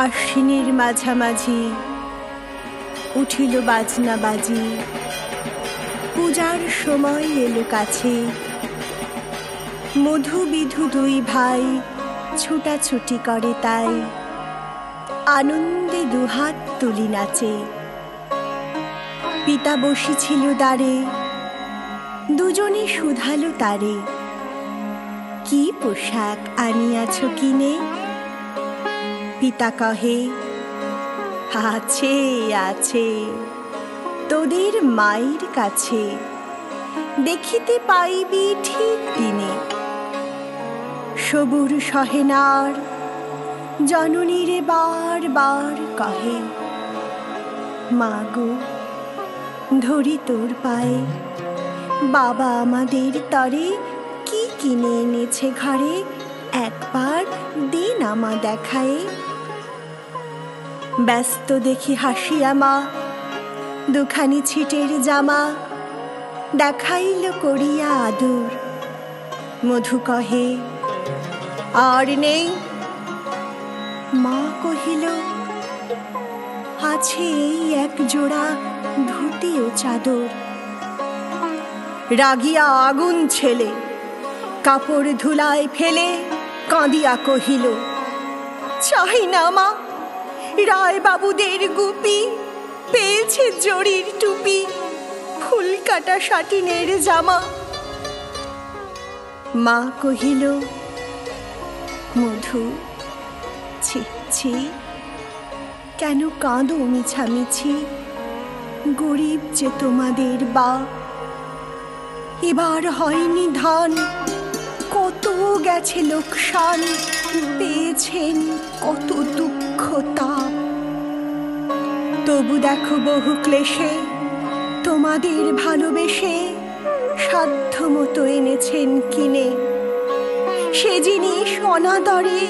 আশ্বিনের মাঝামাঝি উঠিল বাজনা বাজি, পূজার সময় এলো কাছে। মধু বিধু দুই ভাই ছুটাছুটি করে তাই, আনন্দে দুহাত তুলি নাচে। পিতা বসেছিল দ্বারে, দুজনে শুধালো তারে, কি পোশাক আনিয়াছ কিনে? পিতা কহে, আছে আছে তোদের মায়ের কাছে, দেখিতে পাইবি ঠিক দিনে। সবুর সহেনার জননীরে বার বার কহে, মা গো ধরি তোর পায়ে, বাবা আমাদের তরে কি কিনে এনেছে ঘরে, একবার দিন আমা দেখায়ে। ব্যস্ত দেখি হাসিয়া মা দুখানি ছিটের জামা, দেখাইল করিয়া আদর। মধু কহে, আর নেই? মা কহিল, আছে এই এক জোড়া ধুতি ও চাদর। রাগিয়া আগুন ছেলে কাপড় ধুলায় ফেলে কাঁদিয়া কহিল, চাই না মা, রায় বাবুদের গুপি পেয়েছে জরির টুপি, ফুল কাটা সাটিনের জামা। মা কহিল, মধু ছি ছি, কেন কাঁদো মিছামিছি, গরিব যে তোমাদের বাপ। এবার হয়নি ধান, কত গেছে লোকসান, পেয়েছেন কত দুঃখ তাপ। তবু দেখো বহু ক্লেশে তোমাদের ভালোবেসে সাধ্য মতো এনেছেন কিনে। সে জিনিস অনাদরে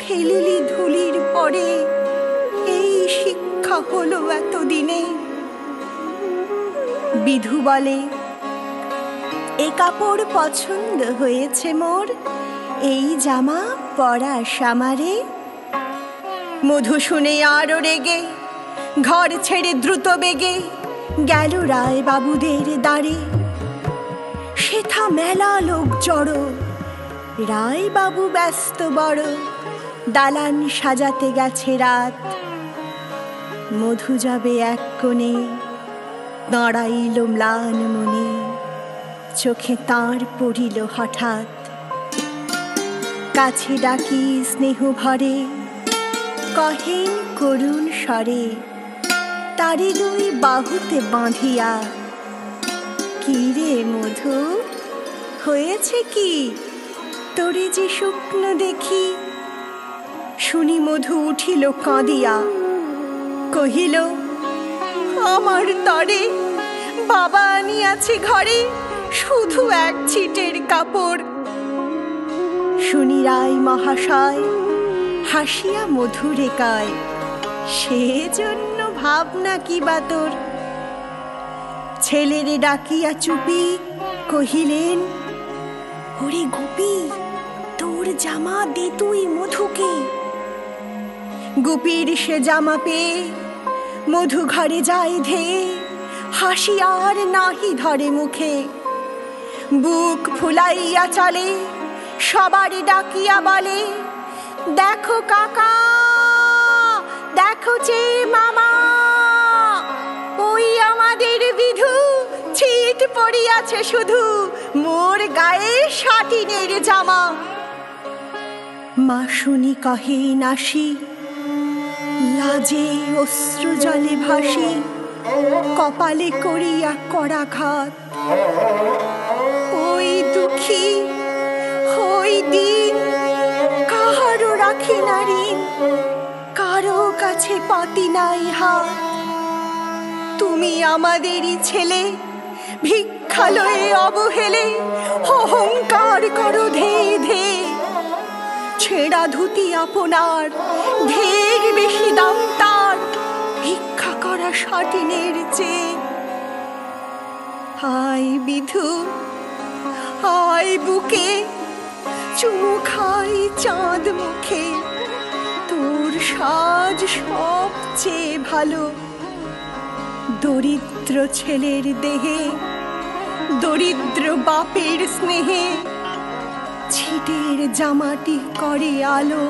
ফেলিলি ধুলির পরে, এই শিক্ষা হলো এতদিনে। বিধু বলে, এ কাপড় পছন্দ হয়েছে মোর, এই জামা পরা সামারে। মধু শুনে আরো রেগে ঘর ছেড়ে দ্রুত বেগে গেল রায় বাবুদের দ্বারে। সেথা মেলা লোক জড়ো, রায় বাবু ব্যস্ত বড়, দালান সাজাতে গেছে রাত। মধু যাবে এক কোণে, দাঁড়াইল ম্লান মনে, চোখে তাঁর পড়িল হঠাৎ। কাছে ডাকি স্নেহ ভরে, কহেন করুণ স্বরে, তারি দুই বাহুতে বাঁধিয়া, কি রে মধু হয়েছে কি, তোরে যে শুকনো দেখি। শুনি মধু উঠিল কাঁদিয়া, কহিল, আমার তরে বাবা আনিয়াছে ঘরে শুধু এক ছিটের কাপড়। শুনি রায় মহাশয় হাসিয়া মধুরে কয়, সেজন্য ভাবনা কি বা তোর। ছেলেরে ডাকিয়া চুপি কহিলেন, ওরে গুপি, তোর জামা দে তুই মধুকে। গুপির সে জামা পেয়ে মধু ঘরে যায় ধেয়ে, হাসি আর নাহি ধরে মুখে। বুক ফুলাইয়া চলে, সবারই ডাকিয়া বলে, দেখো কাকা, দেখো চে মামা, ওই আমাদের বিধু ছিট পড়িয়াছে শুধু, মোর গায়ে সাটিনের জামা। মা শুনি কহে নাসি, লাজে অশ্রু জলে ভাসি, কপালে করিয়া করাঘাত। ওই দুঃখী ওই দিন কাহারও রাখি না ঋণ, কারো কাছে পাতি নাই হাত। তুমি আমাদেরই ছেলে, ভিক্ষা লয়ে অবহেলে অহংকার করো ধে ধে। ছেঁড়া ধুতি আপনার, ঢের বেশি দাম তার, ভিক্ষা করা সাটিনের চেয়ে। হায় বিধু আয় বুকে, চুমু খাই চাঁদ মুখে, তোর সাজ সবচেয়ে ভালো। দরিদ্র ছেলের দেহে দরিদ্র বাপের স্নেহে ছিটের জামাটি করে আলো।